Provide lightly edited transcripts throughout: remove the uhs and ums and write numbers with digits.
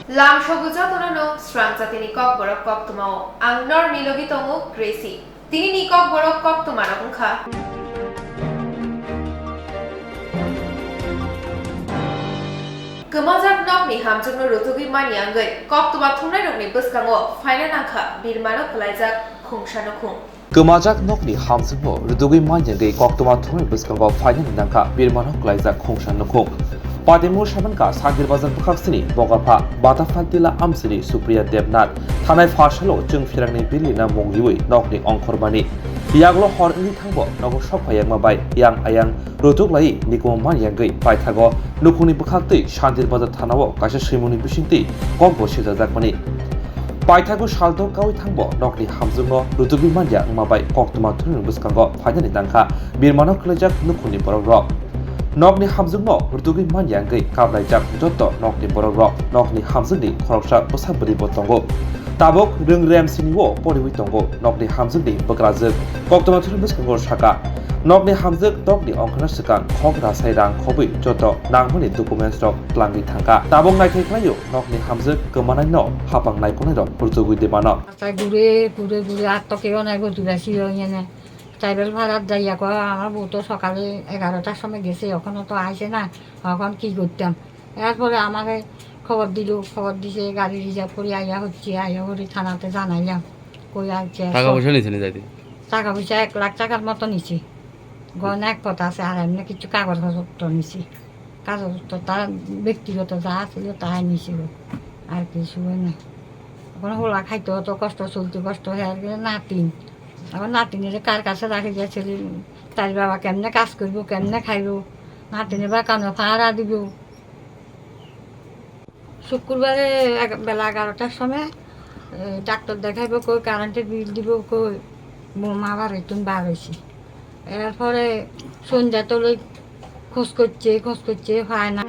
Lam Shoguja Tono, Swrangchati ni Kokborok Koktwma, Angnor Milogitomu, Gracie. Tini ni Kokborok Koktwma Nongkha. Kemajak nok ni hamjungno rutugi maniangai, Koktwma thumnai rokni buskango, final nangkha, birmano kalaijak, khungshano khung. Kemajak nok ni hamjungno rutugi maniangai, Koktwma thumnai buskango, final nangkha, birmano kalaijak, khungshano khung. Pademur Shamanka, Sakir Bazar Bukaksini, Bogapa, Batafantila Amsini, Supriya Devnath, Tanai Fashalo, Jung Firangni Bilina Mongliwi, Nokni Onkorbani, Yaglo Hor Ini Tangbo, Nogo Shopayang Mabai, Yang Ayang, Rutuk Lai, Niko Manyangi, Paitago, Nukuni Bukakti, Shantir Bazar Tanawo, Kasha Shimuni Bishinti, Gombo Shita Zakmani. Paitago Shaldo Kawi Tangbo, Nokni Hamzungo, Rutubi Manya, Mabai, Koktwma Tunun Buskango, Finani Danka, Birmano Klejak, Nukuni Borok. Nokni hamjungno rutugi manyangai kablajak joto nokni borok nokni hamjungni khoroksa posabri botongo tabok ringrem siniwo poriwi tongo nokni hamjungni bokrajak Koktwma thuni buskango saka nokni hamjuk tokni ongkhana sikang khokra sairang khobi joto nangmani documents rok plangi thangka tabok naithai khlaio nokni hamjuk kemanai no hapang naikonai rok rutugi demano ঘুরে আটকেও নাই গো দুরাশিও এনে tribal ভাড়াত যাই আকৌ আমার বউ তো সকালে 11টার সময় গেছে এখনো তো আইসে না এখন কি করতাম এরপরে আমাকে খবর দিছে গাড়ি রিজার্ভ করে আইয়া করে থানাতে জানাইলাম কই আইছে টাকা পয়সা নিছেন যাইতে টাকা পয়সা 1 লাখ টাকার মতো নিছি গয়না এক পথ আছে আর এমনি কিছু কাগজপত্র নিছি কাগজপত্র তার ব্যক্তিগত যা ছিল তাই নিছিল আর কিছু না এখন হোলা খাইতে তো কষ্ট চলতে কষ্ট হয়ে গেলে নাতিন আমার নাতিনের কার কাছে রাখি গেছিলি তার বাবা কেমনে কাজ করব কেমনে খাইব নাতিনের বা কানো ভাড়া দিব শুক্রবারে বেলা 11টার সময় ডাক্তার দেখাইব কই কারেন্টের বিল দিব কই মা বাড়ি তুমি বার হয়েছি এরপরে সন্ধ্যা তো খোঁজ করছে হয় না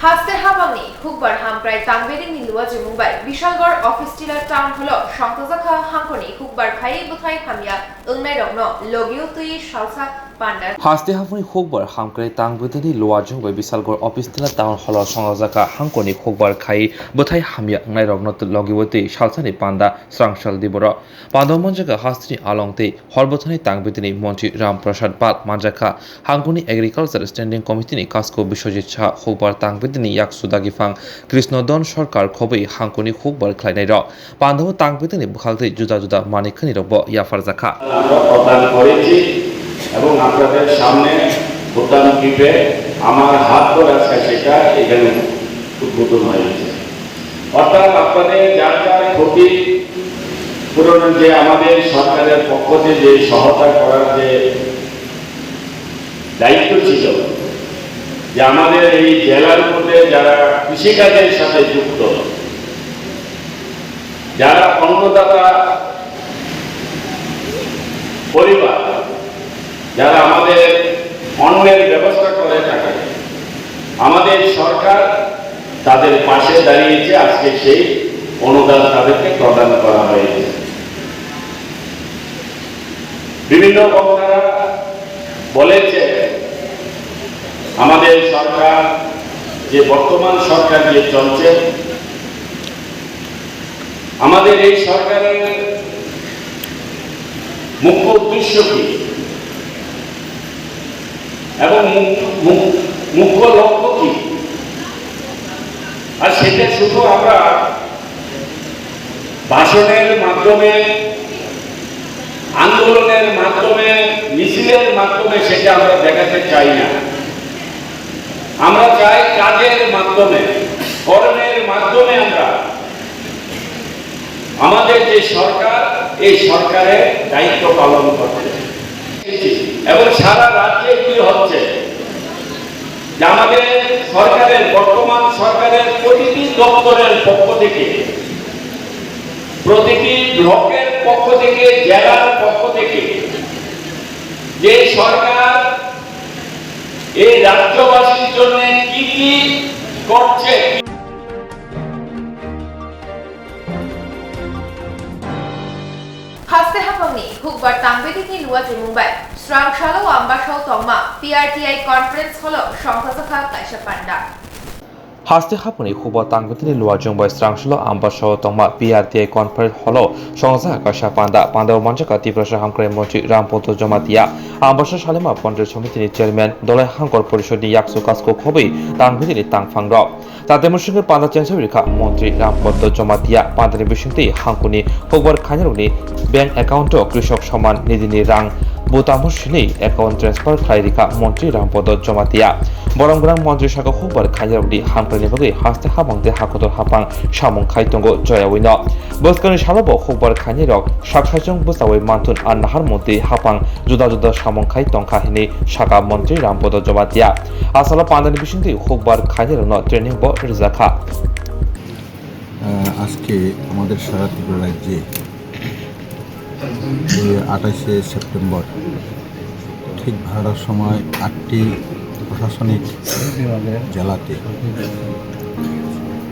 Haste habangni hukbar hamprai tangbeding ni luwa jemungbai Vishalgor office dealer town holo Shongtozakha hankoni hukbar khai buthai hamya ungnai rokno logio tui shalsa pandar Haste habangni hukbar hamkrai tangbedini luwa jemungbai Vishalgor office dealer town holo Shongtozakha hankoni hukbar khai buthai hamya ungnai rokno logio tui shalsani panda Srangchal diboro Pandomonjaga hastini alongte horbothani tangbedini Montri Ram Prasad Pal Manjaka hankoni agriculture standing committee ni kasko Biswajit Shah hukbar tangbedini yak sudagifang Krishnodon Sarkar khobai hankoni hukbar khlainai rok Pandomo tangbedini bukhaltei juda juda manikhani rokbo yafarjakha আমরা প্রদান করেছি এবং আপনাদের সামনে প্রদান কিপে আমার হাত ধরে আজকে সেটা এখানে উদ্বোধন হয়েছে অর্থাৎ আপনাদের যার যার ক্ষতি পূরণের যে আমাদের সরকারের পক্ষ থেকে যে সহায়তা করার যে দায়িত্ব ছিল যে আমাদের এই জেলার মধ্যে যারা কৃষিকাজের সাথে যুক্ত যারা অন্নদাতা পরিবার যারা আমাদের অন্নের ব্যবস্থা করে থাকে আমাদের সরকার তাদের পাশে দাঁড়িয়েছে আজকে সেই অনুদান তাদেরকে প্রদান করা হয়েছে বিভিন্ন বক্তারা বলেছে আমাদের সরকার যে বর্তমান সরকার যে চলছে আমাদের এই সরকারের মুখ্য উদ্দেশ্য কি এবং মুখ্য লক্ষ্য কি আর সেটা শুধু আমরা ভাষণের মাধ্যমে আন্দোলনের মাধ্যমে মিছিলের মাধ্যমে সেটা আমরা দেখাতে চাই না আমরা চাই কাজের মাধ্যমে কর্মের মাধ্যমে আমরা আমাদের যে সরকার এই সরকারের দায়িত্ব পালন করতে এবং সারা রাজ্যে এগুলি হচ্ছে যে আমাদের সরকারের বর্তমান সরকারের প্রতিটি দপ্তরের পক্ষ থেকে প্রতিটি ব্লকের পক্ষ থেকে জেলার পক্ষ থেকে যে সরকার এই রাজ্যবাসীর জন্য কি কি করছে Haste habangni hukbar tangbeding ni luwa jemungbai Swrangchati ও Koktwma PRTI কনফারেন্স হলো সংস্থাসা কাইসা পান্ডা হাস্তে হাপনি খুব তাংগতিনি লুয়াজং বাই স্রাংশলো আমবাসহ তংমা PRTI কনফারেন্স হলো সংস্থা কাশা পান্ডা পান্ডাও মঞ্চকা তীব্রসা হামক্রে মন্ত্রী রামপন্ত জমাতিয়া আমবাসা সালেমা পঞ্চায়েত সমিতিনি চেয়ারম্যান দলাই হাঙ্কর পরিষদনি ইয়াকসু কাসকো খবই তাংগতিনি তাংফাংর তাদের মুসঙ্গে পান্ডা চেঞ্চাবি রেখা মন্ত্রী রামপন্ত জমাতিয়া পান্ডানি বিসংতি হাঙ্কুনি হকবার খাইনারুনি ব্যাংক অ্যাকাউন্ট কৃষক সমান নিধিনি রাং বুতামসিনি অ্যাকাউন্ট ট্রান্সফার খাই রেখা মন্ত্রী রামপন্ত জমাতিয়া বরংগ্রাম মন্ত্রী শাখা হকবার খাইনারুনি হামক্রেনি বগে হাস্তে হাবাংতে হাকতর হাপাং সামং খাইতঙ্গ জয়াউইন বস্কানি সালাবো হকবার খাইনিরক সাকসাইচং বসাওই মান্থুন আর নাহার মন্ত্রী হাপাং জুদা জুদা সামং খাই তংখাহিনি শাখা মন্ত্রী রামপন্ত জমাতিয়া আসালা পান্ডানি বিসংতি হকবার খাইনিরন ট্রেনিং ব রিজাখা আজকে আমাদের সারা ত্রিপুরা রাজ্যে 28শে সেপ্টেম্বর ঠিক 12টার সময় 8টি প্রশাসনিক জেলাতে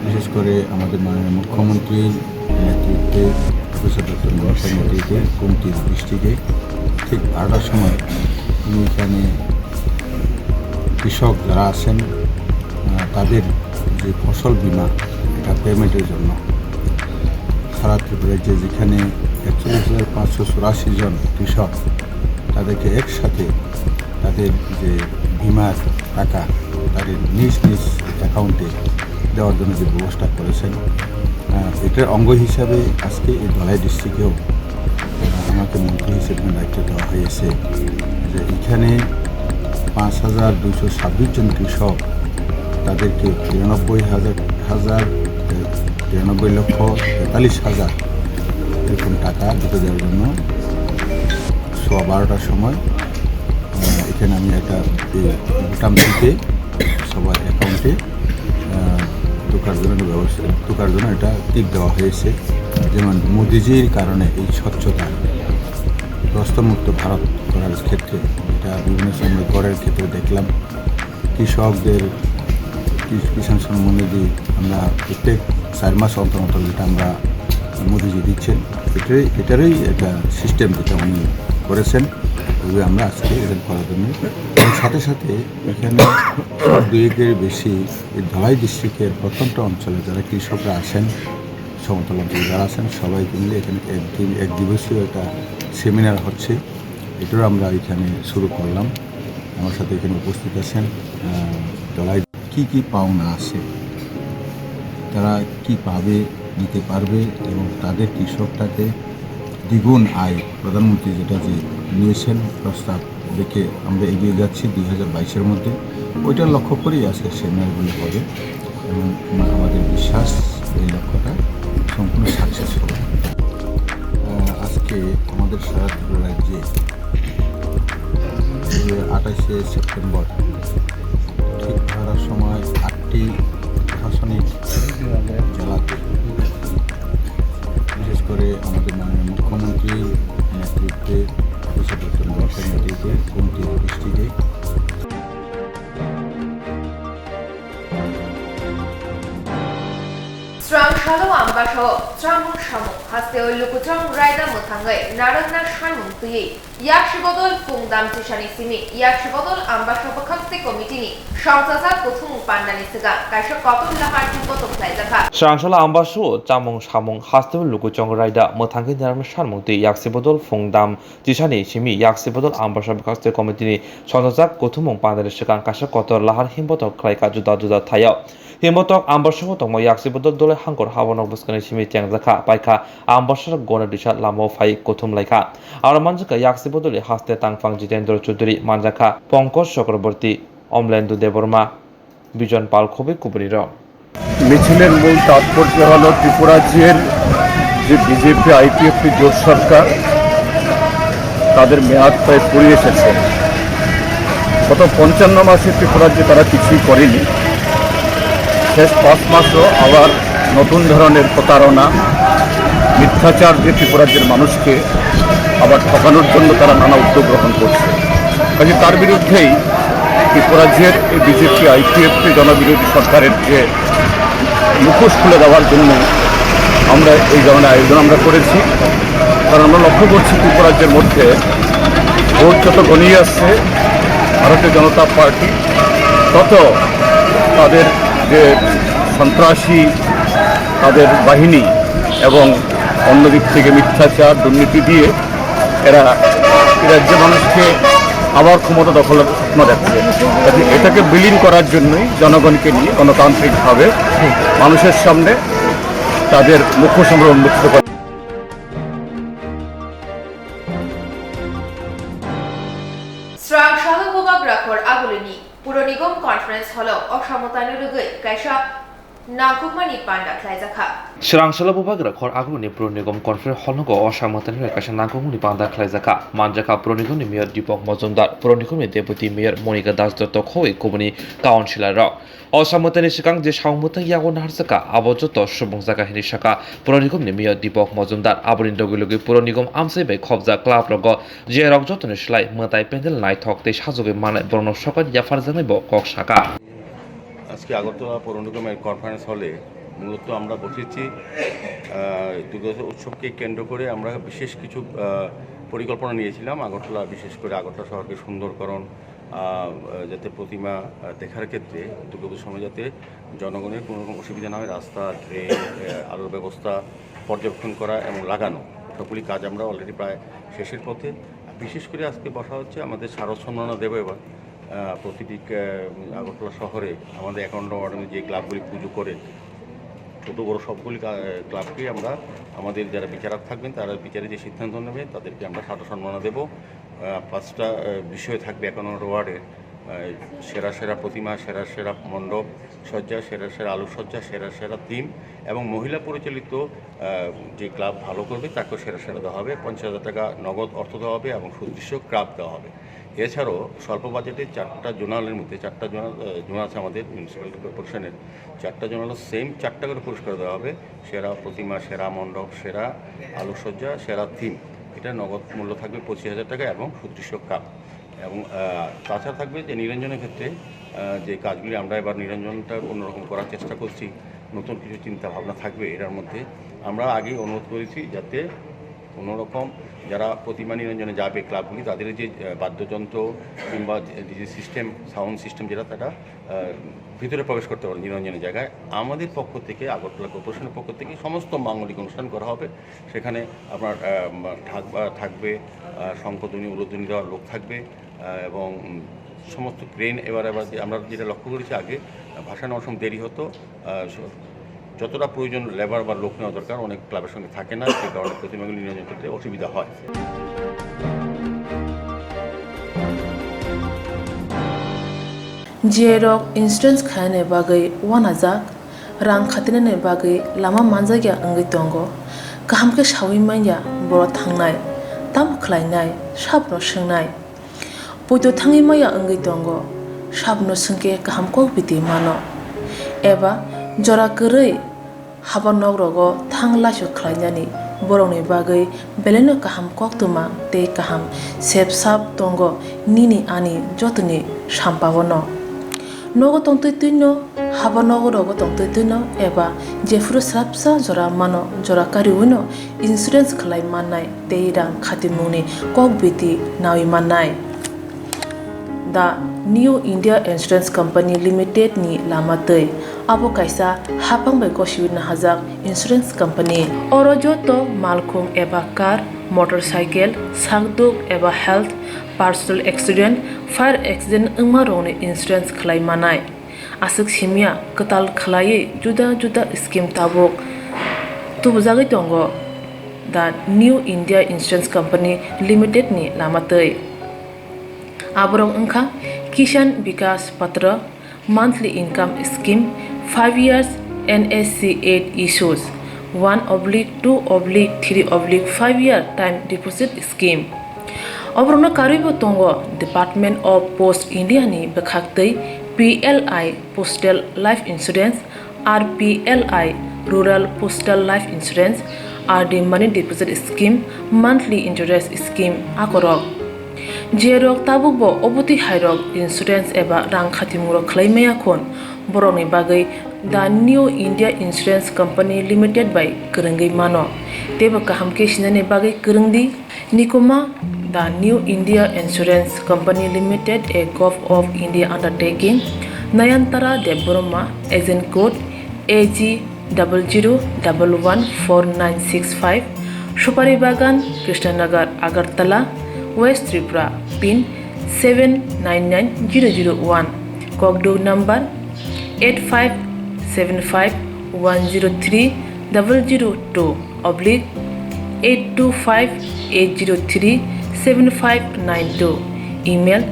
বিশেষ করে আমাদের মাননীয় মুখ্যমন্ত্রীর নেতৃত্বে প্রফেসর ডক্টর মহাশয়ের নেতৃত্বে কুমতি ডিস্ট্রিক্টে ঠিক 12টার সময় তিনি এখানে কৃষক যারা আছেন তাদের যে ফসল বীমা এটা পেমেন্টের জন্য সারা ত্রিপুরা যেখানে 41,584 জন কৃষক তাদেরকে একসাথে তাদের যে বিমার টাকা তাদের নিজ নিজ অ্যাকাউন্টে দেওয়ার জন্য যে ব্যবস্থা করেছেন এটার অঙ্গ হিসাবে আজকে এই ধলাই ডিস্ট্রিক্টেও আমাকে মন্ত্রী হিসেবে দায়িত্ব দেওয়া হয়েছে যে এখানে 5,226 জন কৃষক তাদেরকে 93,43,43,000 এরকম টাকা দিতে দেওয়ার জন্য 12টার সময় এখানে আমি একটা বুটাম দিতে সবার অ্যাকাউন্টে ঢোকার জন্য এটা টিপ দেওয়া হয়েছে। যেমন মোদিজির কারণে এই স্বচ্ছতা ভ্রষ্টমুক্ত ভারত করার ক্ষেত্রে এটা বিভিন্ন সময় গড়ের ক্ষেত্রে দেখলাম কৃষকদের কিষাণ সম্মান নিধি আমরা প্রত্যেক 4 মাস অন্তর অন্তর যেটা আমরা মোদিজি দিচ্ছেন এটারই একটা সিস্টেম যেটা উনি করেছেন ওইভাবে আমরা আজকে এটা করার জন্য সাথে সাথে এখানে 2-এর বেশি এই ধলাই ডিস্ট্রিক্টের প্রত্যন্ত অঞ্চলে যারা কৃষকরা আছেন সমতল অঞ্চলে যারা আছেন সবাইকে মিলে এখানে এক দিবসীয় একটা সেমিনার হচ্ছে এটাও আমরা এখানে শুরু করলাম। আমার সাথে এখানে উপস্থিত আছেন ধলাই কী পাওনা আছে তারা কি পাবে নিতে পারবে এবং তাদের কৃষকটাকে দ্বিগুণ আয় প্রধানমন্ত্রী যেটা যে নিয়েছেন প্রস্তাব দেখে আমরা এগিয়ে যাচ্ছি 2022-এর মধ্যে ওইটার লক্ষ্য করেই আজকে সেমিনারগুলো হবে এবং আমাদের বিশ্বাস এই লক্ষ্যটা সম্পূর্ণ সাকসেস হবে। আজকে আমাদের সারা ত্রিপুরা রাজ্যে 28শে সেপ্টেম্বর ঠিক 12টার সময় 8টি প্রশাসনিক জেলাতে বিশেষ করে আমাদের মাননীয় মুখ্যমন্ত্রীর নেতৃত্বে প্রফেসর ডক্টর মহাশয়ের নেতৃত্বে কুমতি ডিস্ট্রিক্টে Swrangchati আমবাসহ ত্রামং সামং হাস্তে লুকুচং রায়দা মোথাঙ্গৈ নারংনা সানমুং তুই ইয়াকশিবদল ফুংদাম চিসানি সিমি ইয়াকশিবদল আমবাসহ বখাস্তে কমিটিনি সংস্থা কোকথুমুং পান্ডানি সিগা কাইসা কতন লাহার হিপতক লাইজাখা স্রাংশলা আমবাসু চামং সামং হাস্তে লুকুচং রায়দা মোথাঙ্গৈ নারংনা সানমুং তুই ইয়াকশিবদল ফুংদাম চিসানি সিমি ইয়াকশিবদল আমবাসহ বখাস্তে কমিটিনি সংস্থা কোকথুমুং পান্ডানি সিগা কাইসা কতর লাহার হিপতক লাইকা জুদা জুদা থায়াও হিমতক আমবাসহ তং ইয়াকশিবদল দলে হাঙ্কর হাবনক বস্কানি সিমি চ্যাংজাখা পাইখা আমবাসর গণ দিশা লামো ফাই কোথুম লাইখা আর মানজাকা ইয়াকশিবদলে হাস্তে তাংফাং জিতেন্দ্র চৌধুরী মানজাখা পঙ্কজ চক্রবর্তী অমলেন্দু দেববর্মা বিজন পাল খুবই কুবরীর মিছিলের মূল তাৎপর্য হল ত্রিপুরাজ্যের যে বিজেপি আইপিএফটি জোট সরকার তাদের মেয়াদ প্রায় ফুরিয়ে এসেছে। গত 55 মাসে ত্রিপুরাজ্যে তারা কিছুই করেনি। শেষ 5 মাসও আবার নতুন ধরনের প্রতারণা মিথ্যাচার দিয়ে ত্রিপুরাজ্যের মানুষকে আবার ঠকানোর জন্য তারা নানা উদ্যোগ গ্রহণ করছে। কাজে তার বিরুদ্ধেই ত্রিপুরাজ্যের এই বিজেপি আইপিএফটি জনবিরোধী সরকারের যে মুখোশ খুলে দেওয়ার জন্য আমরা এই ধরনের আয়োজন আমরা করেছি। কারণ আমরা লক্ষ্য করছি ত্রিপুরাজ্যের মধ্যে ভোট যত গনিয়ে আসছে ভারতীয় জনতা পার্টি তত তাদের যে সন্ত্রাসী তাদের বাহিনী এবং অন্যদিক থেকে মিথ্যাচার দুর্নীতি দিয়ে এরা রাজ্যের মানুষকে আবার ক্ষমতা দখলের স্বপ্ন দেখছে। এটাকে বিলীন করার জন্যই জনগণকে নিয়ে গণতান্ত্রিকভাবে মানুষের সামনে তাদের মুখোশ আমরা উন্মুক্ত করে। Swrangchati Kokborok agulini puro nigom conference holo osamotani rugui kaisa Kokktwmani panda khlaijaka Swrangchati Kokborok agulini puro nigom conference holnogo osamotani kaisa Kokktwmani panda khlaijaka manjaka puro nigomni mayor Dipok Mojumdar puro nigomni deputy mayor Monika Das Dotto khoi kubuni councilor rok অসমতনি সিকাং যে সাংমতং Yangon হারসাকা আবজত সুবংজাকা হিনিসাকা পুর নিগমনি mayor Dipak Majumdar Abrin লগি পুর নিগম আমসাইবাই খবজা club রগ যে রকজতনি সেলাই মতাই পেন্ডেল নাই থকতে সাজগে মানে বর্ণ সকাল ইয়াফার জানাইব কক শাখা আজকে আগরতলা পৌর নিগমের কনফারেন্স হলে মূলত আমরা বসেছি দুর্গা উৎসবকে কেন্দ্র করে আমরা বিশেষ কিছু পরিকল্পনা নিয়েছিলাম। আগরতলা বিশেষ করে আগরতলা শহরকে সুন্দরকরণ, যাতে প্রতিমা দেখার ক্ষেত্রে দুর্গাপুজোর সময় যাতে জনগণের কোনো রকম অসুবিধা না হয়, রাস্তা, ড্রেন, আলোর ব্যবস্থা পর্যবেক্ষণ করা এবং লাগানো সবগুলি কাজ আমরা অলরেডি প্রায় শেষের পথে। বিশেষ করে আজকে বসা হচ্ছে আমাদের স্মারক সম্মাননা দেবো এবার প্রতিটি আগরতলা শহরে আমাদের 51 নম্বর ওয়ার্ডে যে ক্লাবগুলি পুজো করে ছোটো বড়ো সবগুলি ক্লাবকে আমরা আমাদের যারা বিচারক থাকবেন তারা বিচারে যে সিদ্ধান্ত নেবে তাদেরকে আমরা স্মারক সম্মাননা দেবো। 5টা বিষয় থাকবে 51 নম্বর ওয়ার্ডে: সেরা সেরা প্রতিমা, সেরা সেরা মণ্ডপ সজ্জা, সেরা সেরা আলোকসজ্জা, সেরা সেরা থিম এবং মহিলা পরিচালিত যে ক্লাব ভালো করবে তাকেও সেরা সেরা দেওয়া হবে। 50,000 টাকা নগদ অর্থ দেওয়া হবে এবং সুদৃশ্য ক্রাফট দেওয়া হবে। এছাড়াও স্বল্প বাজেটে 4টা জোনালের মধ্যে 4টা জোনাল আছে আমাদের মিউনিসিপ্যালিটি কর্পোরেশনের, 4টা জোনালও সেম 4টা করে পুরস্কার দেওয়া হবে: সেরা প্রতিমা, সেরা মণ্ডপ, সেরা আলোকসজ্জা, সেরা থিম। এটা নগদ মূল্য থাকবে 25,000 টাকা এবং সুদৃশ্য কাপ। এবং তাছাড়া থাকবে যে নিরঞ্জনের ক্ষেত্রে যে কাজগুলি আমরা এবার নিরঞ্জনটা অন্যরকম করার চেষ্টা করছি, নতুন কিছু চিন্তা ভাবনা থাকবে এটার মধ্যে। আমরা আগেই অনুরোধ করেছি যাতে কোনোরকম যারা প্রতিমা নিরঞ্জনে যাবে ক্লাবগুলি তাদের যে বাদ্যযন্ত্র কিংবা যে সিস্টেম, সাউন্ড সিস্টেম যেটা তারা ভিতরে প্রবেশ করতে পারে নিরঞ্জনের জায়গায়। আমাদের পক্ষ থেকে আগরতলা কর্পোরেশনের পক্ষ থেকে সমস্ত মাঙ্গলিক অনুষ্ঠান করা হবে। সেখানে আপনার থাকবে শঙ্খধ্বনি, উলুধ্বনি দেওয়ার লোক থাকবে এবং সমস্ত ক্রেন এবার আমরা যেটা লক্ষ্য করেছি আগে ভাষা নেওয়ার সময় দেরি হতো, যতটা প্রয়োজন লেবার বা লোক নেওয়া দরকার অনেক ক্লাবের সঙ্গে থাকে না, সেই কারণে প্রতিমাগুলি নিরঞ্জন করতে অসুবিধা হয়। जेरक इंसुरेंस खाने बागै वानाजाक रां खातिने बागै लामा मानजागिया अंगै दंगो गाहामके सावै माइया बर' थांनाय ताम खलायनाय साबनो सोंनाय बयदो थाङै माइया अंगै दंगो साबनो सोंके गाहामको बिदि मानो एबा जरा गोरै हाबा नगरगो थां लासो खलायनानै बर'नि बागै बेलेनो गाहाम कक्तमा ते गाहाम सेब साब दंगो निनि आनि जतनि साम्पावनो नगो तंतै तुइनो हाबा नगरगो तंतै तुइनो एबा जेफुर स्राबसा जरा मानो जरा कारिउनो इंसुरेंस खलाय माननाय ते रां खातिमुनि कक बिदि नावि माननाय दा New India Insurance Company limited नि लामातै आबो कायसा हापांबाय गसिउनो हाजाक इंसुरेंस कंपनी अरजतो मालखुं एबा कार, मोटरसाइकेल, सागदुक एबा health, personal accident, fire accident अंगमा रंनि इंसुरेंस खलाय मानाय आसक सिमिया कताल खलायै जुदा जुदा स्कीम ताबक तुबजागै दंगो दा New India Insurance Company limited नि लामातै आबरं अंखा किसान विकास पत्र, monthly income scheme, 5 years NSC 8 issues, 1/2/3/5 year time deposit scheme. Obrona karibo tongo Department of Post India ni bekhaktei PLI Postal Life Insurance, RPLI Rural Postal Life Insurance, RD Money Deposit Scheme, Monthly Interest Scheme akorok. जेरक ताबुबो अबति हायरक insurance एबा रां खातिमुरो खलायमाया खन बर'नि बागै दा New India Insurance Company Limited बाय गोरोंगै मानो तेबो गाहामके सिनानै बागै गोरोंदि Nikoma, the New India Insurance Company Limited, a Gulf of India undertaking, Nayantara Deboroma, agent code AG 00114965, Shupari Bagan, Krishnanagar, Agartala, West Tripura, PIN 799001, Kokborok number 85751002/825-803-7592. Email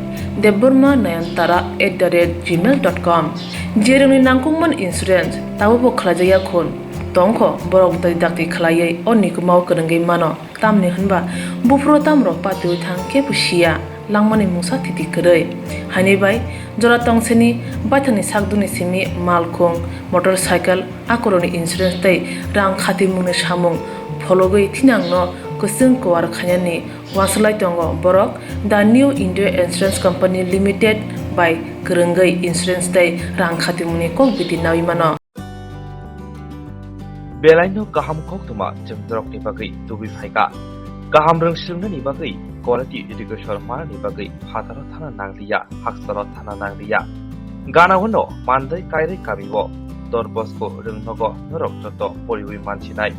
deborma9antara@gmail.com. Jeremy Nangkungman Insurance, Tabo Klajaya Khon, Tongko, Borok Didakti Klaye, or Nikumau Kurangi Mano, Tamni Hanba, Bufro Tamro Patu Tanke Pushia, Langmani Musa Titi Kure, Hanibai, Joratong Seni, Batani Sagduni Simi, Malkong, Motorcycle, Akoroni Insurance Day, Rang Khatimun Shamung, Pologoi Tinangno, Kusung Kuar Kanyani, Wasalai Tongo, Borok, the New India Insurance Company Limited by Kurungai Insurance Day, Rang Khatimuni Kong Biti Nawimano. Belaino Kaham Koktwma Jumdrok ni Bagri, Tubi Faika. Kaham Rungsung ni Bagri, Quality Education Mar ni Bagri, Hatara Thana Nanglia, Haksara Thana Nanglia. Gana Wano, Mandai Kairi Kabibo, Dorbosco, Rungnogo, Norok Toto, Poliwi Manchinai.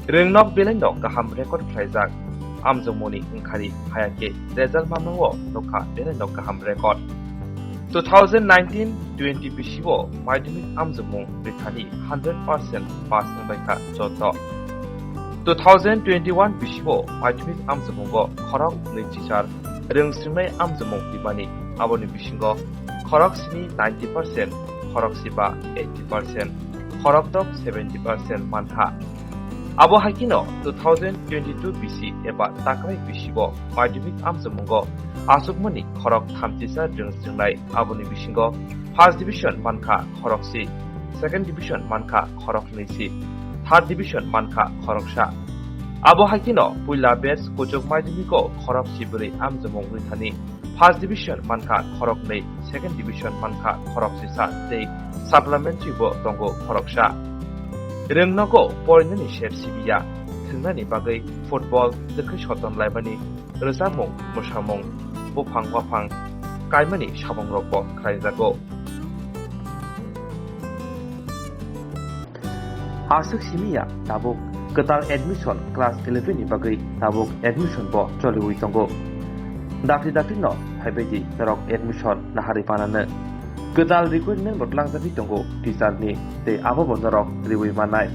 Rungnok Belaino Kaham Record Plaizak, Amzomoni Nkari, Hayake, Rezal Mamno, Noka, Belaino Kaham Record. 2019-20 Bishibo, Maidimik Amzumung, Brittany 100% passing by Ka Joto. 2021 Bishibo, Maidimik Amzumungo, Korok Nichar, Rungsumai Amzumung Dibani, Aboni Bishingo, Korok Sini 90%, Korok Siba 80%, Korok Dog 70% Mantha. Abo Hakino 2022 BC Eba Takai Bishibo, Maidimik Amzumungo, Asukmani Korok Thamtisa Rungsumai, Aboni Bishingo, First Division Manka Korok Si, Second Division Manka Korok Nisi, Third Division Manka Korok Sha. Abo Hakino, Puila Bets, Kojok Maidimiko, Korok Siburi Amzumung Ritani, First Division Manka Korok Nei, Second Division Manka Korok Sisa, Day, Supplementary Bo Tongo Korok Sha. Rungnogo, Porinani Chef Sibia, Tinani Bagay, Football, the Krishoton Labani, Rezamung, Mushamung, Bupang Wapang, Kaimani Shabong Ropo, Kraizago. Asuk Simia, Tabuk, Katal Admission, Class 11 ni Bagay, Tabuk Admission Bo, Jolly Witongo. Dati no, Habeji, Narok Admission, Nahari Panana. Katal Recruitment Botlang Vitongo, Tisar ni, the Abo Narok, Riwi Manai.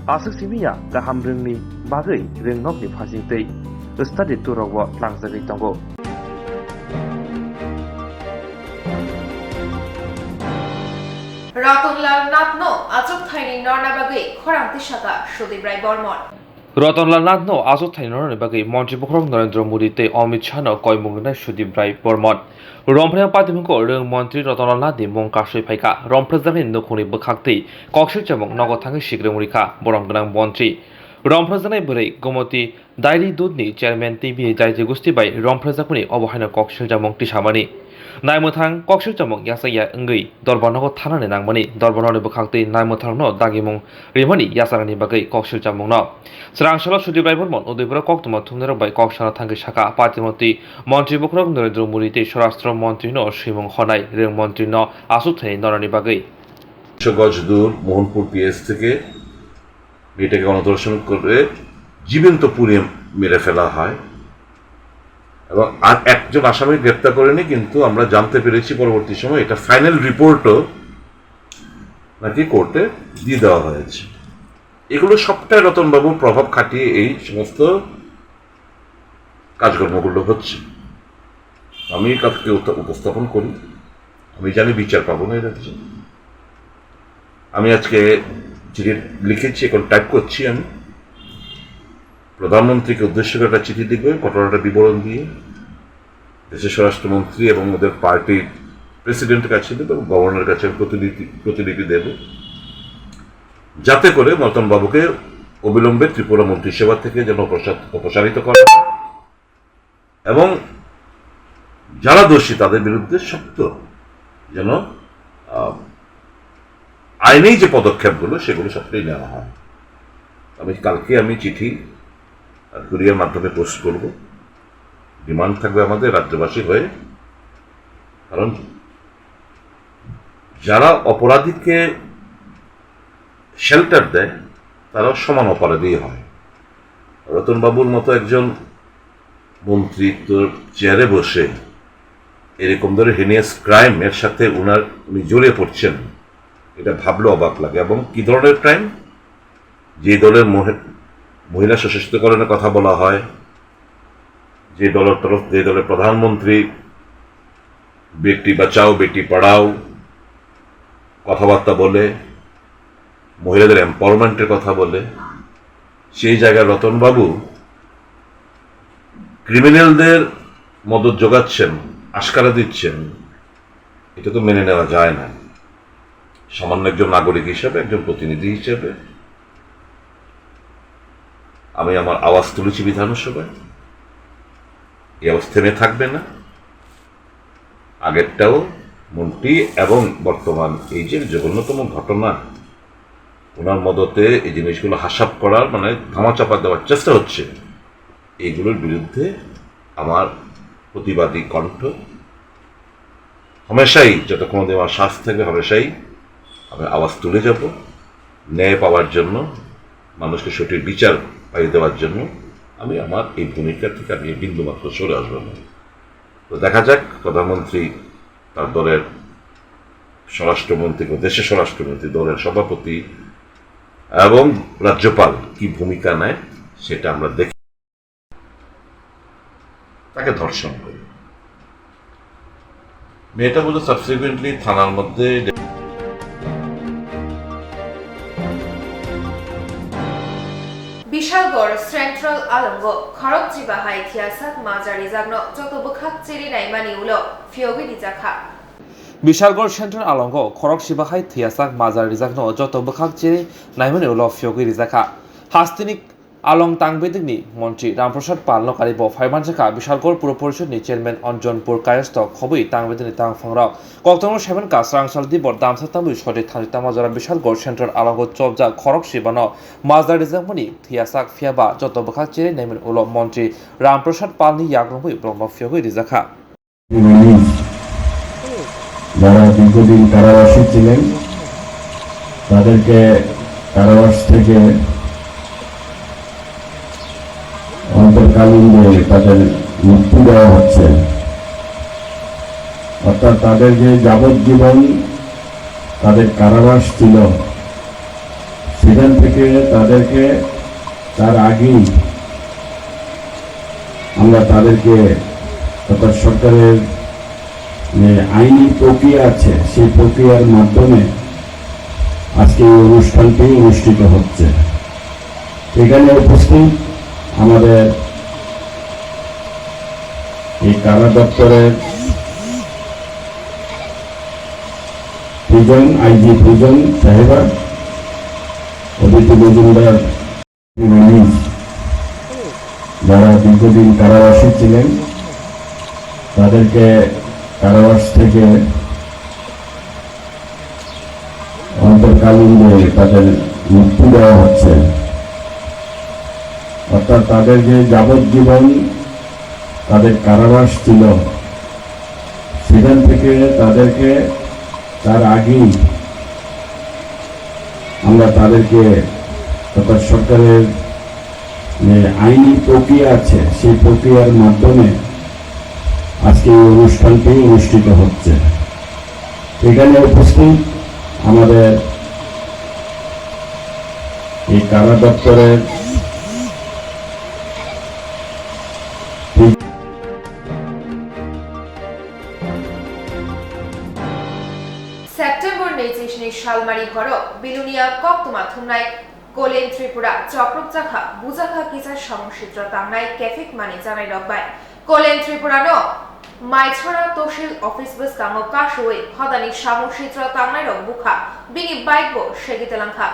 Asuk Simia, the Hamring ni, Bagay, Ring Nok ni Passing Day. Study tour of what Lang the Vitongo. Ratanlal নাথনো আজব tiny নরনাবাগে খরান্তি শাখা সুদীপ্রায় বর্মন রতনলাল নাথনো আজব tiny নরনাবাগে মন্ত্রী বখরং নরেন্দ্র মোদী তে অমিত শাহ কয়মুংনা সুদীপ্রায় বর্মন রমফ্রাং পাতিমুখো রং মন্ত্রী রতনলাল নাথনি মং কাশই ফাইকা রমফ্রাজানি নখুনি বখাকতেই কক্সিল চামং নগদ থাঙ্গি শিগ্রমুরিখা বরং গোনাं মন্ত্রী রমফ্রাজানাই বरै গমতি diary Dudhni chairman TV জাইজে গুস্তি by রমফ্রাজাকুনি অবহাইনা কক্সিল চামং টিসামানি নাইমোথাং কক্সিল চামং ইয়াসাইয়া ওঙ্গै দরবানগো থানানি নাংমানি দরবানनि বখাকতেই নাইমोथांनो दागिमुं रिमानि यासारानि बागै कक्सिल चामंनो स्रांसला सुदीप्राय बर्मन उदयपुर कोक्तमा थुमनेर बाय कक्सना थांगि शाखा पार्टीमन्त्री मन्त्री बखरं नरेंद्र मोदी ते स्वराष्ट्र मन्त्रीनो श्रीमं हनाय रें मन्त्रीनो आसुथाय नरनि बागै গজ দূর মোহনপুর পিএস থেকে মেয়েটাকে গণধর্ষণ করে জীবন্ত পুড়িয়ে মেরে ফেলা হয় এবং আর একজন আসামি গ্রেপ্তার করেনি, কিন্তু আমরা জানতে পেরেছি পরবর্তী সময় এটা ফাইনাল রিপোর্টও নাকি কোর্টে দিয়ে দেওয়া হয়েছে। এগুলো সবটাই রতনবাবুর প্রভাব খাটিয়ে এই সমস্ত কাজকর্মগুলো হচ্ছে। আমি কাউকে উপস্থাপন করি, আমি জানি বিচার পাবো না এর রাজ্যে। আমি আজকে চিঠি লিখেছি, এখন টাইপ করছি, আমি প্রধানমন্ত্রীকে উদ্দেশ্য করে একটা চিঠি লিখব, ঘটনাটা বিবরণ দিয়ে দেশের স্বরাষ্ট্রমন্ত্রী এবং ওদের পার্টির প্রেসিডেন্টের কাছে দেব, গভর্নরের কাছে প্রতিলিপি দেব, যাতে করে রতনবাবুকে অবিলম্বে ত্রিপুরা মন্ত্রিসভা থেকে যেন অপসারিত করা এবং যারা দোষী তাদের বিরুদ্ধে শক্ত যেন আইনেই যে পদক্ষেপগুলো সেগুলো সবটাই নেওয়া হয়। কালকে আমি চিঠি কুরিয়ার মাধ্যমে পোস্ট করব। ডিমান্ড থাকবে আমাদের রাজ্যবাসী হয়ে, কারণ যারা অপরাধীকে শেল্টার দেয় তারাও সমান অপরাধী হয়। রতনবাবুর মতো একজন মন্ত্রী তোর চেয়ারে বসে এরকম ধরে হেনিয়াস ক্রাইম এর সাথে উনি জড়িয়ে পড়ছেন, এটা ভাবলে অবাক লাগে। এবং কি ধরনের ক্রাইম? যে দলের মহিলা সশক্তিকরণের কথা বলা হয়, যে দলের প্রধানমন্ত্রী বেটি বাঁচাও বেটি পড়াও কথাবার্তা বলে, মহিলাদের এম্পাওয়ারমেন্টের কথা বলে, সেই জায়গায় রতনবাবু ক্রিমিনালদের মদত যোগাচ্ছেন, আশকারা দিচ্ছেন, এটা তো মেনে নেওয়া যায় না। সামান্য একজন নাগরিক হিসেবে, একজন প্রতিনিধি হিসেবে আমি আমার আওয়াজ তুলেছি বিধানসভায়। এই আওয়াজ থেমে থাকবে না। আগেরটাও মন্ত্রী এবং বর্তমান এই যে জঘন্যতম ঘটনা, ওনার মদতে এই জিনিসগুলো হাসাব করার মানে ধামাচাপা দেওয়ার চেষ্টা হচ্ছে, এইগুলোর বিরুদ্ধে আমার প্রতিবাদী কণ্ঠ হামেশাই, যতক্ষণ আমার শ্বাস থাকবে হামেশাই আমি আওয়াজ তুলে যাব। ন্যায় পাওয়ার জন্য, মানুষকে সঠিক বিচার পাইয়ে দেওয়ার জন্য আমি আমার এই ভূমিকা থেকে আমি বিন্দুমাত্র সরে আসবো না। তো দেখা যাক প্রধানমন্ত্রী, তার দলের স্বরাষ্ট্রমন্ত্রী, দেশের স্বরাষ্ট্রমন্ত্রী, দলের সভাপতি এবং রাজ্যপাল কি ভূমিকা নেয়, সেটা আমরা দেখি। তাকে ধর্ষণ করি, মেয়েটা বলে সাবসিকুয়েন্টলি থানার মধ্যে বিশালগড় সেন্ট্রাল আলঙ্গ খরক জিবাহা ইতিহাসাক মাজারি জাগনো যত বখাক চেরি নাইমানি উলো ফিয়োগি নিজাখা। বিশালগড় সেন্ট্রাল আলঙ্গ খরক সিবাহাই থিয়াসাক মাজার রিজাকনো যত বখাক চেরি নাইমানি উলো ফিয়োগি রিজাখা। হাস্তিনিক আলং তাংবেদিকনি মন্ত্রী রামপ্রসাদ পাল কারিব ফাইমানজাখা বিশালগড় পুর পরিষদনি চেয়ারম্যান অঞ্জনপুর কায়স্থ খবই তাংবেদিনি তাংফংরাও কক্তমা সেভেনকা স্রাংসাল দিবর দামসাতামুই সদে থানিতা মাজারা বিশালগড় সেন্ট্রাল আলঙ্গ চবজা খরক সিবানো মাজার রিজাকমনি থিয়াসাক ফিয়াবা যত বখাক চেরি নাইমানি উলো মন্ত্রী রামপ্রসাদ পালনি ইয়াগ্রমুই ব্রহ্ম ফিয়োগি রিজাখা। যারা দীর্ঘদিন কারাবাসী ছিলেন তাদেরকে কারাবাস থেকে অন্তর্কালীন তাদের মুক্তি দেওয়া হচ্ছে। অর্থাৎ তাদের যে যাবজ্জীবন তাদের কারাবাস ছিল, সেখান থেকে তাদেরকে তার আগেই আমরা তাদেরকে, অর্থাৎ সরকারের যে আইনি প্রক্রিয়া আছে সেই প্রক্রিয়ার মাধ্যমে আজকে এই অনুষ্ঠানটি অনুষ্ঠিত হচ্ছে। এখানে উপস্থিত আমাদের এই কারা দপ্তরের প্রিজন আইজি প্রিজন সাহেবা অদিতি মজুমদার, যারা দীর্ঘদিন কারাবাসী ছিলেন তাদেরকে কারাবাস থেকে অন্তর্কালীন তাদের মুক্তি দেওয়া হচ্ছে। অর্থাৎ তাদের যে যাবজ্জীবন তাদের কারাবাস ছিল, সেখান থেকে তাদেরকে তার আগেই আমরা তাদেরকে, অর্থাৎ সরকারের যে আইনি প্রক্রিয়া আছে সেই প্রক্রিয়ার মাধ্যমে আজকে এই অনুষ্ঠানটি অনুষ্ঠিত হচ্ছে। এখানে উপস্থিত আমাদের এই কারা দপ্তরের সেপ্টেম্বর 29 শালমারি ঘর বিলুনিয়া কোক্তমা থুমনাই কোলেন ত্রিপুরা চক্রকজাখা বুজাখা কিজার সমষ্টিত্র তাংনাই ক্যাফিক মানি জানাই রকবাই কোলেন ত্রিপুরা ন মাইছড়া তহসিল অফিস বসকাঙ্গ কাশুই হদানি সমষ্টিত্র তাংনাই রক বুখা বিনি বাইক বো সেগিতেলাংখা।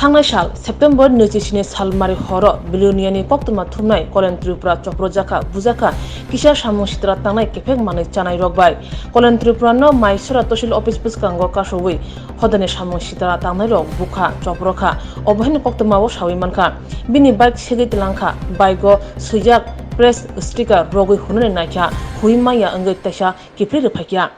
थांनाय साल सेप्टेम्बर 27 सालमारि हर बिलुनियानि कक्तमा थुमनाय कलेन त्रिपुरा चप्रजाखा बुजाखा किसा सामु सित्रा थांनाय केफेक माने चानाय रगबाय कलेन त्रिपुरा न माइसरा तहसिल अफिस पुसकांग कासोवै हदने सामु सित्रा थांनाय रग बुखा चप्रखा अबहिन कक्तमाव सावै मानखा बिनि बाइक सेगै तलांखा बाइको सैजाक प्रेस स्टिकार रगै हुनने नायखा हुइमाया अंगै तैसा किफ्रि रफाइया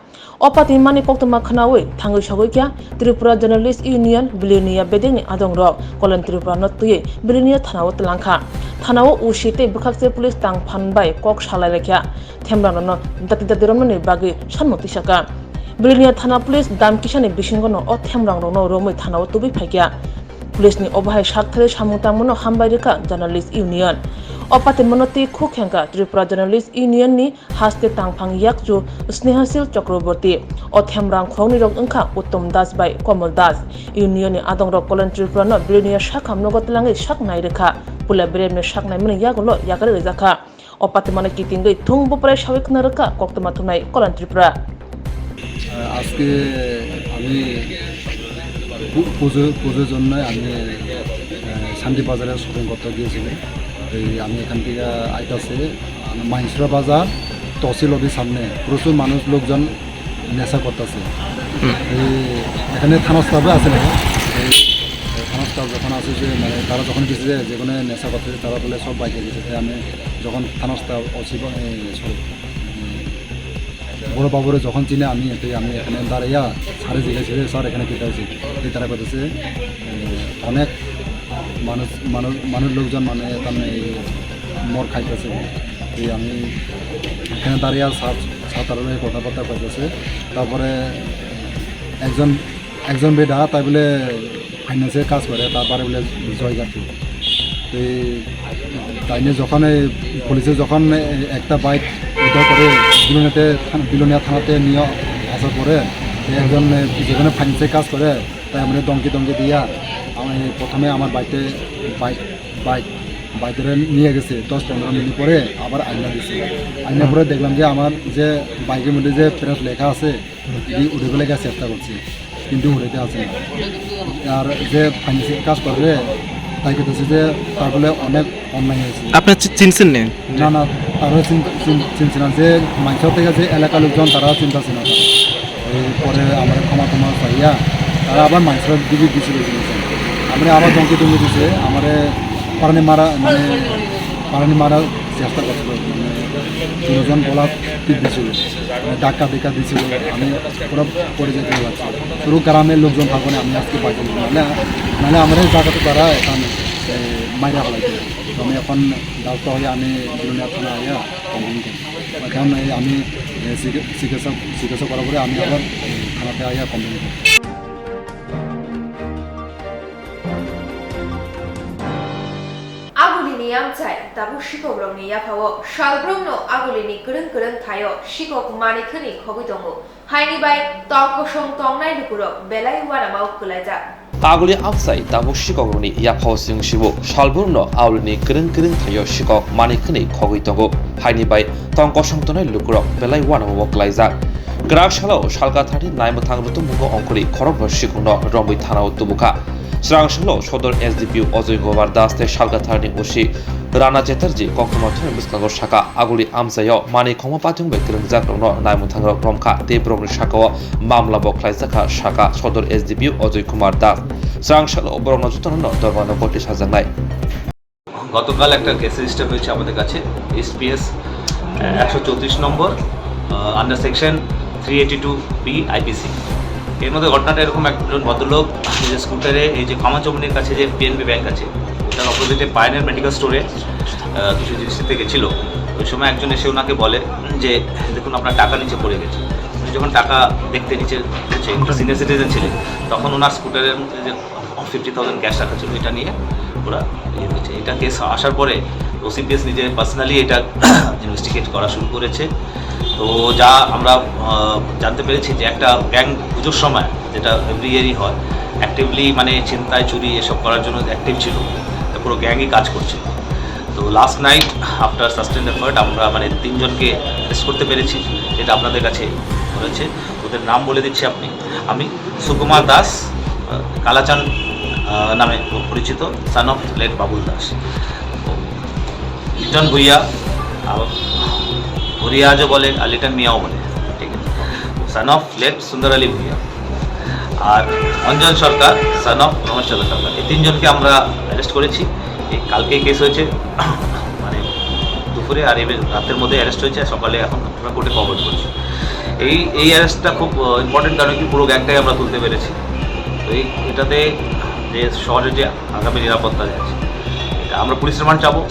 अपाति माने कक्तमा खनावै थांगै सगैख्या त्रिपुरा जर्नलिस्ट यूनियन बिलिनिया बेदेंनि आदं रग कलेन त्रिपुरा नतुयै बिलिनिया थानाव तलांखा थानाव उसिते बखाकसे पुलिस तां फानबाय कक सालायलाख्या थेमब्रानो दाति दातिरमनि बागै सानमति साका बिलिनिया थाना पुलिस दाम किसानि बिसिंगनो अ थेमब्रांनो रोमै थानाव तुबै फाइख्या पुलिसनि अबाहाय साकथारै सामुतामनो हामबाय रेखा जर्नलिस्ट यूनियन अपाते मनोती खुखेंका त्रिपुरा जर्नलिस्ट यूनियन नि हास्ते तांफांग याकजु स्नेहशील चक्रवर्ती अथेमरांग खोंनि रग अंखा उत्तम दास बाय कमल दास यूनियन नि आदंग रग कलेन त्रिपुरा न बिलिनिया शाखाम नगतलांगै शाक नायरेखा पुला बेरेमने शाक नायमने यागलो यागरे रेजाखा अपाते माने कितिंगै थुंग बपराय सावेखना रेखा कक्तमा थुनाय कलेन त्रिपुरा আজকে আমি পুজোর জন্য আমি শান্তি বাজারে শপিং করতে গিয়েছিলাম। এই আমি এখান থেকে আইতাছে মাইনসরা বাজার তহসিল অফিস সামনে প্রচুর মানুষ লোকজন নেশা করতেছে। এই এখানে থানা স্টাফে আছে না, এই থানা স্টাফ যখন আছে যে মানে তারা যখন গেছে যে কোনো নেশা করতেছে তারা বলে সব বাইকে গেছে। আমি যখন থানা স্টাফ অসিব বড় বাবুরে যখন চিনে আমি এখানে দাঁড়াইয়া সারে জিজ্ঞাসা স্যার এখানে কেটে আছে এই তারা করতেছে অনেক মানুষ লোকজন মানে তার মর খাইতেছে। এই আমি এখানে দাঁড়িয়ে সাঁতারের কথাবার্তা করতেছে। তারপরে একজন বেডা তাই বলে ফাইন্যান্সের কাজ করে, তারপরে বলে জয়গাতি তাই নিয়ে যখন পুলিশে যখন একটা বাইক উদ্ধার করে বিলোনিয়া থানাতে নিয়ে আসার পরে একজন যেখানে ফাইন্যান্সের কাজ করে তাই মানে দমকি দিয়া আমি প্রথমে আমার বাইক ধরে নিয়ে গেছে 10-15 মিনিট পরে আবার আইনা দিয়েছে। আইনা পরে দেখলাম যে আমার যে বাইকের মধ্যে যে প্রেস লেখা আছে উঠে ফেলে গিয়ে চেষ্টা করছি কিন্তু উঠেতে আছে না। আর যে ফাইন্যান্সের কাজ করবে তাই করতেছে যে তার বলে অনেক অন্যায় হয়েছে। আপনার চিনছেন না? না তারা চিনছে না, যে মানুষের থেকে যে এলাকার লোকজন তারা চিন্তাছে না। পরে আমার ক্ষমা চাইয়া তারা আবার মানুষের দিকে দিয়েছিল আমরা আবার দমকি দিয়েছে আমার পারানি মারা চেষ্টা করছিল। তিনজন গলা টিপ দিয়েছিল, ডাক্কা দিয়েছিল। আমি পুরো পড়ে যেতে পারছি। পুরো গ্রামের লোকজন থাকবে আমি আজকে পাইছি নাহলে আমার এই জায়গাতে তারা এখন মাইরা ফেলাইছে। আমি এখন ডাক্তার হয়ে আমি বিলুনিয়া থানা আইয়া কমপ্লেন করি। এখন আমি চিকিৎসা করার পরে আমি আবার থানাতে আইয়া কমপ্লেন করি। Agulini amchai tabu shikobrongni yapawo shalbrongno agulini kurung thayo shikok manikhani khobidongo haini bai tongkosong tongnai lukuro belai wanamau kulaja আগলি আমসাই তাবু শিকগনি ইয়াফাও সিংশিবো শালবুর্ণ আউলিনি কিরং থাইও শিকক মানিকনি খগৈতগো হাইনি বাই তংকসংতনাই লুকুরক বেলাই ওয়ানামো ক্লাইজা গ্রাকশালাও শালকা থাটি নাইমথাং রুতুমুগো অঙ্কুরি খরক শিকুন রম্বই থানা উত্তবুকা Swrangchati সদর এসডিপিও অজয় গোবার দাস তে শালকা থানি ওসি রানা চেটার্জি কক্তমা থুনে বিস্কাগ শাখা আগুলি আমসাইও মানি খমা পাথুং বে কিরং জাকরনো নাইমথাং রমখা তে ব্রমনি শাখাও মামলা বখলাইজাখা শাখা সদর এসডিপিও অজয় কুমার দাস Swrangchati অবরণ যতন দরবানো কোটি সাজানাই গতকাল একটা কেস রেজিস্টার হয়েছে আমাদের কাছে এসপিএস 134 নম্বর আন্ডার সেকশন 382B আইপিসি। এর মধ্যে ঘটনাটা এরকম, একজন ভদ্রলোক নিজের স্কুটারে এই যে কামাচমনির কাছে যে পিএনবি ব্যাংক আছে ওটার অপোজিটে পায়নের মেডিকেল স্টোরে কিছু জিনিস নিতে গেছিলো। ওই সময় একজন এসে ওনাকে বলে যে দেখুন আপনার টাকা নিচে পড়ে গেছে। উনি যখন টাকা দেখতে নিচে সিনিয়র সিটিজেন ছিলেন তখন ওনার স্কুটারের মধ্যে যে 50,000 ক্যাশ রাখা ছিল এটা নিয়ে ওরা ইয়ে হয়েছে। এটা কেস আসার পরে ওসিপিএস নিজে পার্সোনালি এটা ইনভেস্টিগেট করা শুরু করেছে। তো যা আমরা জানতে পেরেছি যে একটা ব্যাংক পুজোর সময় যেটা এভরি ইয়ারই হয় অ্যাক্টিভলি মানে ছিনতাই চুরি এসব করার জন্য অ্যাক্টিভ ছিল, পুরো গ্যাংই কাজ করছে। তো last night after sustained effort আমরা মানে 3 জনকে অ্যারেস্ট করতে পেরেছি, যেটা আপনাদের কাছে রয়েছে। ওদের নাম বলে দিচ্ছি আমি সুকুমার দাস, কালাচাঁদ নামে পরিচিত, son of late Babul Das. Liton Bhuiyan, ভুরিয়াজও বলে আর লিটন মিয়াও বলে, ঠিক আছে। সান অফ লেট সুন্দর আলী ভুইয়া, আর অঞ্জন সরকার সান অফ রমেশ চন্দ্র সরকার। এই তিনজনকে আমরা অ্যারেস্ট করেছি। এই কালকে কেস হয়েছে, মানে দুপুরে আর এবার রাতের মধ্যে অ্যারেস্ট হয়েছে, সকালে এখন আমরা কোর্টে ফরওয়ার্ড করছি। এই অ্যারেস্টটা খুব ইম্পর্টেন্ট, কারণ কি পুরো গ্যাংটাই আমরা তুলতে পেরেছি। তো এটাতে যে শহরের যে আগামী নিরাপত্তা আছে, এটা আমরা পুলিশ রিমান্ড চাবো।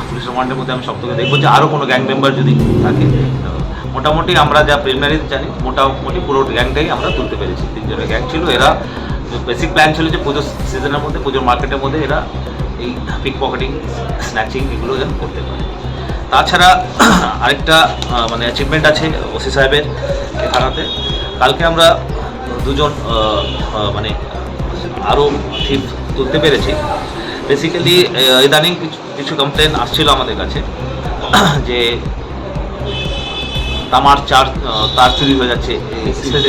পুলিশ রিমান্ডের মধ্যে আমি সব থেকে দেখবো যে আরও কোনো গ্যাং মেম্বার যদি থাকে। মোটামুটি আমরা যা প্রিলিমিনারি জানি, মোটামুটি পুরো গ্যাংটাই আমরা তুলতে পেরেছি। তিনজনের গ্যাং ছিল। এরা বেসিক প্ল্যান ছিল যে পুজোর সিজনের মধ্যে, পুজোর মার্কেটের মধ্যে এরা এই পিক পকেটিং, স্ন্যাচিং এগুলো যেন করতে পারে। তাছাড়া আরেকটা মানে অ্যাচিভমেন্ট আছে ওসি সাহেবের থানাতে। কালকে আমরা দুজন মানে আরও থিপ তুলতে পেরেছি। বেসিক্যালি ইদানিং কিছু কমপ্লেন আসছিল আমাদের কাছে যে তামার তার চুরি হয়ে যাচ্ছে,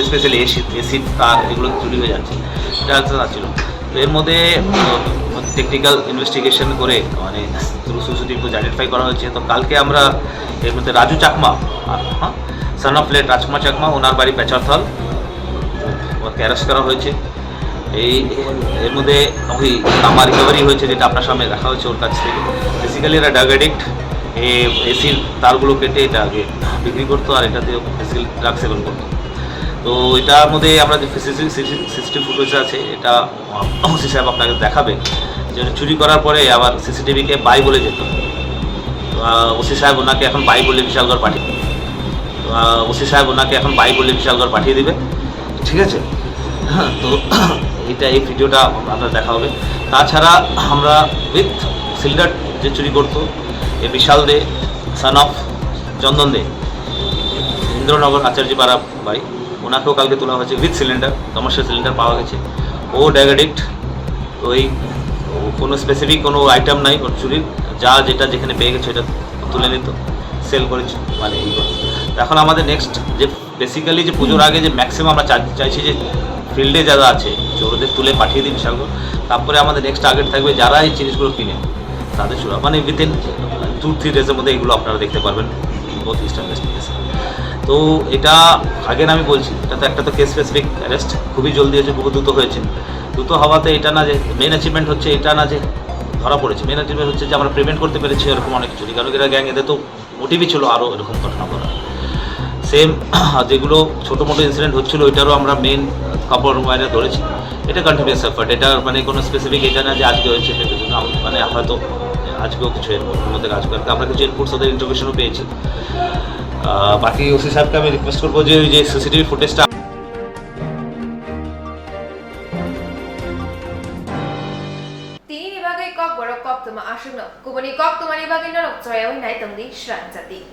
স্পেশালি এসিড তার, এগুলো চুরি হয়ে যাচ্ছে, এটা আসছিল। তো এর মধ্যে টেকনিক্যাল ইনভেস্টিগেশন করে মানে থ্রু সিসিটিভি আইডেন্টিফাই করা হয়েছে। তো কালকে আমরা এর মধ্যে Raju Chakma, son of late Rajkumar Chakma, ওনার বাড়ি পেচারথল, ওকে অ্যারেস্ট করা হয়েছে। এর মধ্যে ওই তামা রিকভারি হয়েছে, যেটা আপনার সামনে দেখা হয়েছে ওর কাছ থেকে। বেসিক্যালি এরা ড্রাগ অ্যাডিক্ট, এসির তারগুলো কেটে এটা আগে বিক্রি করতো, আর এটাতে বেসিক্যালি ড্রাগ সেবন করতো। তো এটার মধ্যে আমরা যে সিসিটিভি ফুটেজ আছে, এটা ওসি সাহেব আপনাকে দেখাবে, যে চুরি করার পরে আবার সিসিটিভিকে বাই বলে যেত। তো ওসি সাহেব ওনাকে এখন বাই বলে বিশালগড় পাঠিয়ে পাঠিয়ে দিবে, ঠিক আছে। তো এই ভিডিওটা আপনার দেখা হবে। তাছাড়া আমরা উইথ সিলিন্ডার যে চুরি করতো, এ বিশাল দে, সান অফ চন্দন দে, ইন্দ্রনগর আচার্যপাড়া বাড়ি, ওনাকেও কালকে তোলা হয়েছে উইথ সিলিন্ডার, কমার্শিয়াল সিলিন্ডার পাওয়া গেছে। ও ড্রাগ অ্যাডিক্ট, ওই কোনো স্পেসিফিক কোনো আইটেম নাই ওর চুরির, যেটা যেখানে পেয়ে গেছে এটা তুলে নিত, সেল করেছে, মানে এই করে। এখন আমাদের নেক্সট যে বেসিক্যালি যে পুজোর আগে যে ম্যাক্সিমাম আমরা চাইছি যে ফিল্ডে যারা আছে চোরদের তুলে পাঠিয়ে দিন বিশালগড়। তারপরে আমাদের নেক্সট টার্গেট থাকবে যারা এই জিনিসগুলো কিনে তাদের চোরা, মানে উইথিন 2-3 ডেজের মধ্যে এগুলো আপনারা দেখতে পারবেন বোথ ইস্টার্ন ওয়েস্ট কেসে। তো এটা আগের আমি বলছি, এটা তো একটা তো কেস স্পেসিফিক অ্যারেস্ট, খুবই জলদি হয়েছে, খুব দ্রুত হয়েছে। দ্রুত হওয়াতে এটা না যে মেন অ্যাচিভমেন্ট হচ্ছে, এটা না যে ধরা পড়েছে, মেন অ্যাচিভমেন্ট হচ্ছে যে আমরা প্রিভেন্ট করতে পেরেছি এরকম অনেক চুরি। কারণ এরা গ্যাং, এদের তো মোটিভই ছিল আরও এরকম ঘটনা করা। সেম যেগুলো ছোটো মোটো ইনসিডেন্ট হচ্ছিলো, ওইটারও আমরা মেন কাপড় বাইরে ধরেছি। এটা কন্টিনিউয়াস এফার্ট, এটা মানে কোনো স্পেসিফিক এটা না যে আজকে হয়েছে সেটার জন্য, মানে হয়তো আজকেও কিছু এর মধ্যে কাজ করে। আমরা কিছু ইনপুটস ওদের ইন্টারভিউশনও পেয়েছি। বাকি ওসি সাহেবকে আমি রিকোয়েস্ট করবো যে ওই যে সিসিটিভি ফুটেজটা তিনি নিবাগে Kokborok Koktwma asungno kubani Koktwma nibagi norok choyawai nai tongdi Swrangchati।